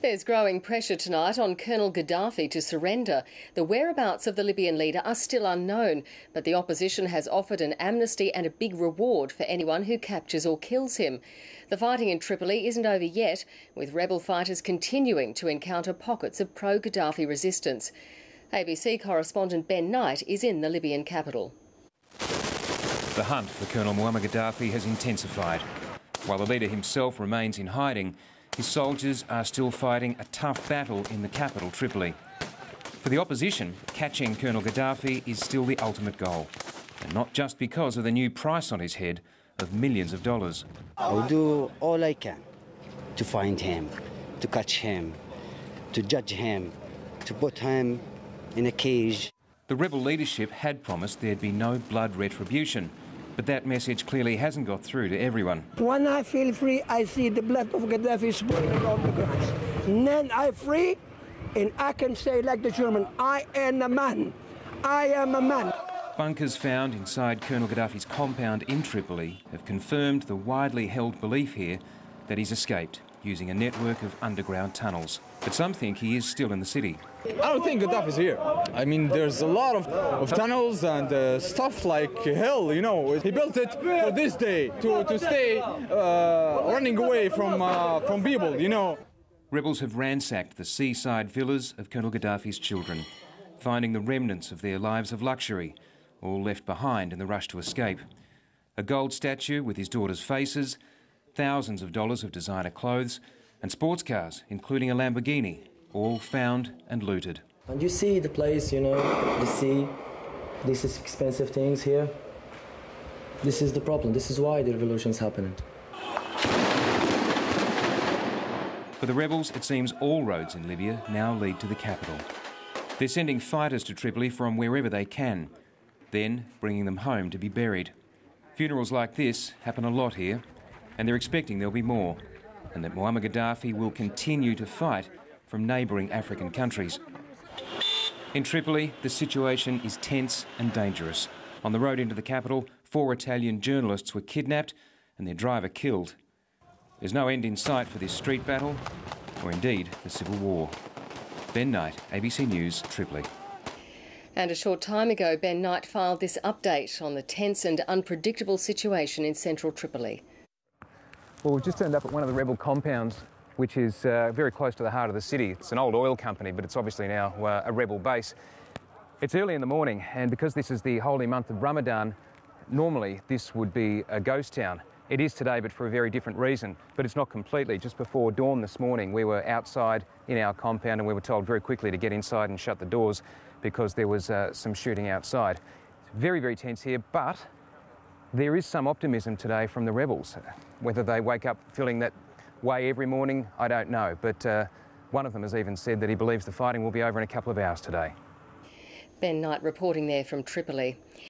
There's growing pressure tonight on Colonel Gaddafi to surrender. The whereabouts of the Libyan leader are still unknown, but the opposition has offered an amnesty and a big reward for anyone who captures or kills him. The fighting in Tripoli isn't over yet, with rebel fighters continuing to encounter pockets of pro-Gaddafi resistance. ABC correspondent Ben Knight is in the Libyan capital. The hunt for Colonel Moamar Gaddafi has intensified. While the leader himself remains in hiding, his soldiers are still fighting a tough battle in the capital, Tripoli. For the opposition, catching Colonel Gaddafi is still the ultimate goal. And not just because of the new price on his head of millions of dollars. I'll do all I can to find him, to catch him, to judge him, to put him in a cage. The rebel leadership had promised there'd be no blood retribution, but that message clearly hasn't got through to everyone. When I feel free, I see the blood of Gaddafi spraying on the grass. And then I'm free, and I can say like the German, I am a man. I am a man. Bunkers found inside Colonel Gaddafi's compound in Tripoli have confirmed the widely held belief here that he's escaped using a network of underground tunnels. But some think he is still in the city. I don't think Gaddafi's here. I mean, there's a lot of tunnels and stuff like hell, you know. He built it for this day, to stay running away from people, you know. Rebels have ransacked the seaside villas of Colonel Gaddafi's children, finding the remnants of their lives of luxury, all left behind in the rush to escape. A gold statue with his daughters' faces, thousands of dollars of designer clothes, and sports cars, including a Lamborghini, all found and looted. And you see the place, you know, you see this is expensive things here. This is the problem. This is why the revolution is happening. For the rebels, it seems all roads in Libya now lead to the capital. They're sending fighters to Tripoli from wherever they can, then bringing them home to be buried. Funerals like this happen a lot here, and they're expecting there'll be more, and that Moamar Gaddafi will continue to fight from neighbouring African countries. In Tripoli, the situation is tense and dangerous. On the road into the capital, 4 Italian journalists were kidnapped and their driver killed. There's no end in sight for this street battle, or indeed the civil war. Ben Knight, ABC News, Tripoli. And a short time ago, Ben Knight filed this update on the tense and unpredictable situation in central Tripoli. Well, we've just turned up at one of the rebel compounds, which is very close to the heart of the city. It's an old oil company, but it's obviously now a rebel base. It's early in the morning, and because this is the holy month of Ramadan, normally this would be a ghost town. It is today, but for a very different reason. But it's not completely. Just before dawn this morning, we were outside in our compound, and we were told very quickly to get inside and shut the doors because there was some shooting outside. It's very, very tense here, but there is some optimism today from the rebels. Whether they wake up feeling that way every morning, I don't know. But one of them has even said that he believes the fighting will be over in a couple of hours today. Ben Knight reporting there from Tripoli.